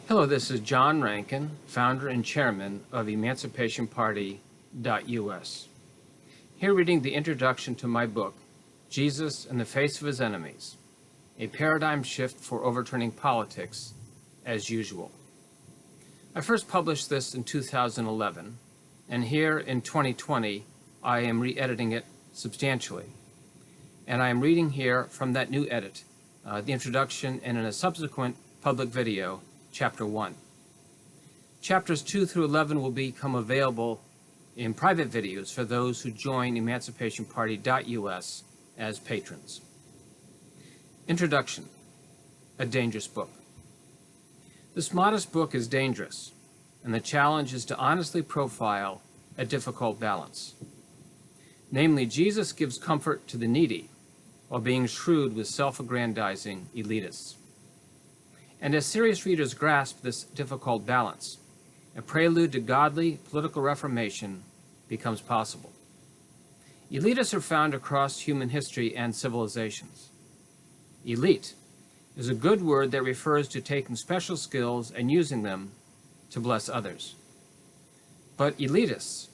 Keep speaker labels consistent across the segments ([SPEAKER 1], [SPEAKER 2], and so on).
[SPEAKER 1] Hello, this is John Rankin, founder and chairman of EmancipationParty.us. Here reading the introduction to my book, Jesus in the Face of His Enemies, a paradigm shift for overturning politics as usual. I first published this in 2011, and here in 2020, I am re-editing it substantially. And I am reading here from that new edit, the introduction, and in a subsequent public video, Chapter 1. Chapters 2 through 11 will become available in private videos for those who join EmancipationParty.us as patrons. Introduction: A dangerous book. This modest book is dangerous, and the challenge is to honestly profile a difficult balance. Namely, Jesus gives comfort to the needy while being shrewd with self-aggrandizing elitists. And as serious readers grasp this difficult balance, a prelude to godly political reformation becomes possible. Elitists are found across human history and civilizations. Elite is a good word that refers to taking special skills and using them to bless others. But elitists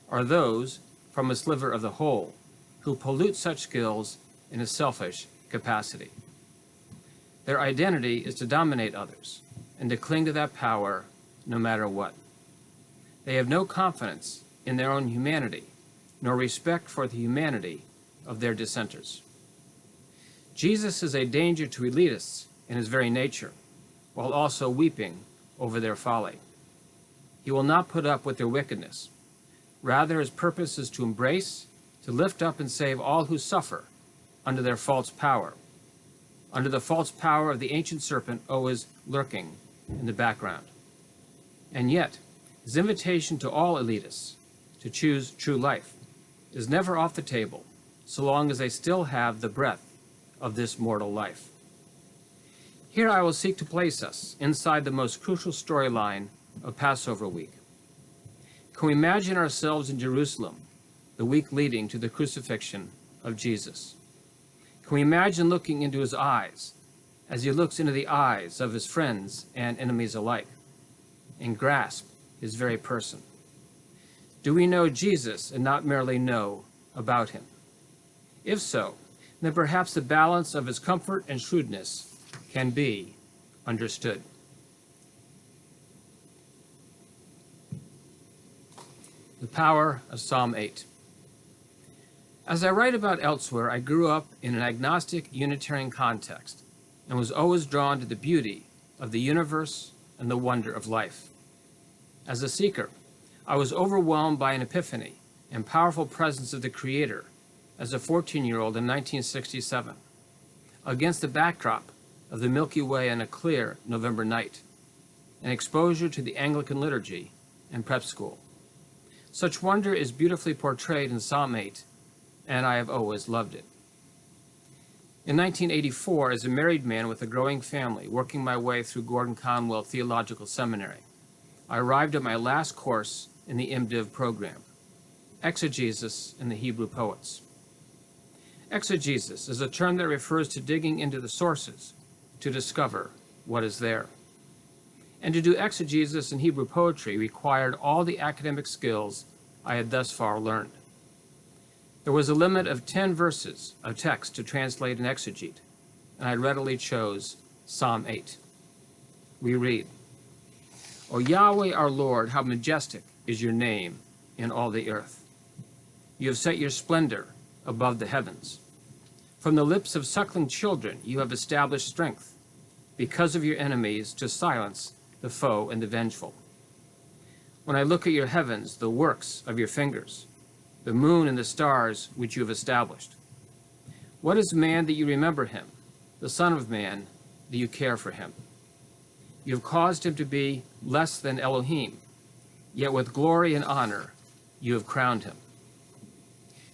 [SPEAKER 1] are those from a sliver of the whole who pollute such skills in a selfish capacity. Their identity is to dominate others and to cling to that power no matter what. They have no confidence in their own humanity, nor respect for the humanity of their dissenters. Jesus is a danger to elitists in his very nature, while also weeping over their folly. He will not put up with their wickedness. Rather, his purpose is to embrace, to lift up and save all who suffer under their false power, under the false power of the ancient serpent always lurking in the background. And yet, his invitation to all elitists to choose true life is never off the table, so long as they still have the breath of this mortal life. Here I will seek to place us inside the most crucial storyline of Passover week. Can we imagine ourselves in Jerusalem, the week leading to the crucifixion of Jesus? Can we imagine looking into his eyes as he looks into the eyes of his friends and enemies alike and grasp his very person? Do we know Jesus and not merely know about him? If so, then perhaps the balance of his comfort and shrewdness can be understood. The power of Psalm 8. As I write about elsewhere, I grew up in an agnostic Unitarian context and was always drawn to the beauty of the universe and the wonder of life. As a seeker, I was overwhelmed by an epiphany and powerful presence of the Creator as a 14-year-old in 1967, against the backdrop of the Milky Way on a clear November night, and exposure to the Anglican liturgy and prep school. Such wonder is beautifully portrayed in Psalm 8, and I have always loved it. In 1984, as a married man with a growing family, working my way through Gordon Conwell Theological Seminary, I arrived at my last course in the MDiv program, Exegesis in the Hebrew Poets. Exegesis is a term that refers to digging into the sources to discover what is there. And to do exegesis in Hebrew poetry required all the academic skills I had thus far learned. There was a limit of 10 verses of text to translate an exegete, and I readily chose Psalm 8. We read, "O Yahweh our Lord, how majestic is your name in all the earth. You have set your splendor above the heavens. From the lips of suckling children you have established strength, because of your enemies, to silence the foe and the vengeful. When I look at your heavens, the works of your fingers, the moon and the stars which you have established. What is man that you remember him, the Son of Man that you care for him? You have caused him to be less than Elohim, yet with glory and honor you have crowned him.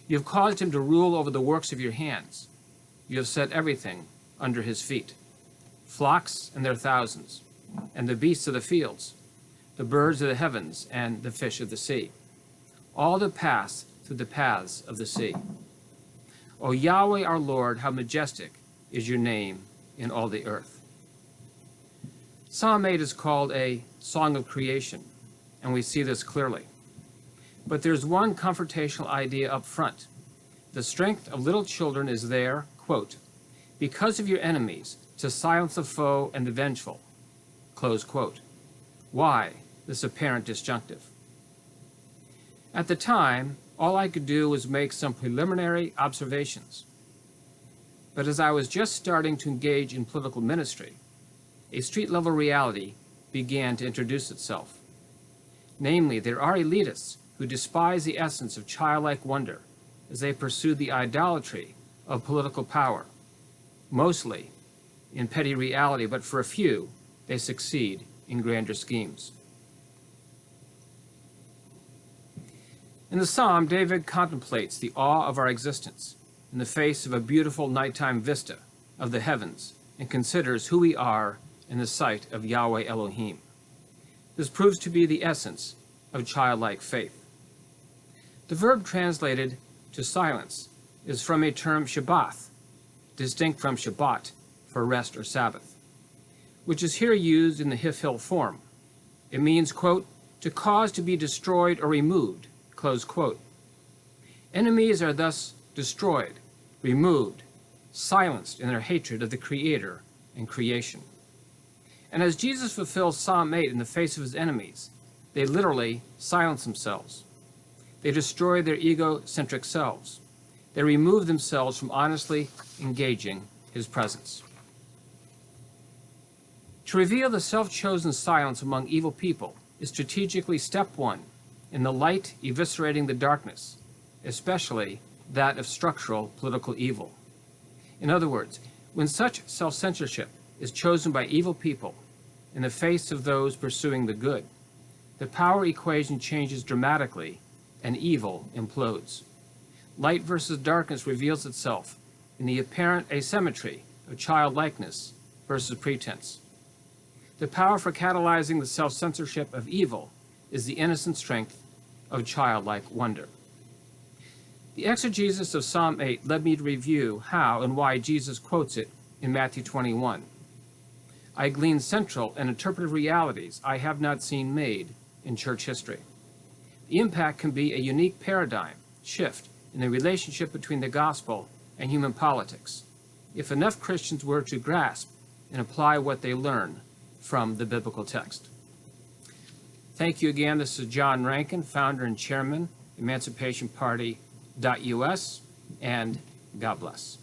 [SPEAKER 1] You have caused him to rule over the works of your hands. You have set everything under his feet, flocks and their thousands, and the beasts of the fields, the birds of the heavens, and the fish of the sea, all that pass through the paths of the sea. O Yahweh our Lord, how majestic is your name in all the earth." Psalm 8 is called a song of creation, and we see this clearly. But there's one confrontational idea up front. The strength of little children is there, quote, because of your enemies, to silence the foe and the vengeful, close quote. Why this apparent disjunctive? At the time, all I could do was make some preliminary observations. But as I was just starting to engage in political ministry, a street-level reality began to introduce itself. Namely, there are elitists who despise the essence of childlike wonder as they pursue the idolatry of political power, mostly in petty reality, but for a few, they succeed in grander schemes. In the psalm, David contemplates the awe of our existence in the face of a beautiful nighttime vista of the heavens and considers who we are in the sight of Yahweh Elohim. This proves to be the essence of childlike faith. The verb translated to silence is from a term Shabbath, distinct from Shabbat for rest or Sabbath, which is here used in the Hifil form. It means, quote, to cause to be destroyed or removed, close quote. Enemies are thus destroyed, removed, silenced in their hatred of the Creator and creation. And as Jesus fulfills Psalm 8 in the face of his enemies, they literally silence themselves. They destroy their egocentric selves. They remove themselves from honestly engaging his presence. To reveal the self-chosen silence among evil people is strategically step one in the light eviscerating the darkness, especially that of structural political evil. In other words, when such self-censorship is chosen by evil people in the face of those pursuing the good, the power equation changes dramatically and evil implodes. Light versus darkness reveals itself in the apparent asymmetry of childlikeness versus pretense. The power for catalyzing the self-censorship of evil is the innocent strength of childlike wonder. The exegesis of Psalm 8 led me to review how and why Jesus quotes it in Matthew 21. I gleaned central and interpretive realities I have not seen made in church history. The impact can be a unique paradigm shift in the relationship between the gospel and human politics, if enough Christians were to grasp and apply what they learn from the biblical text. Thank you again. This is John Rankin, founder and chairman, EmancipationParty.us, and God bless.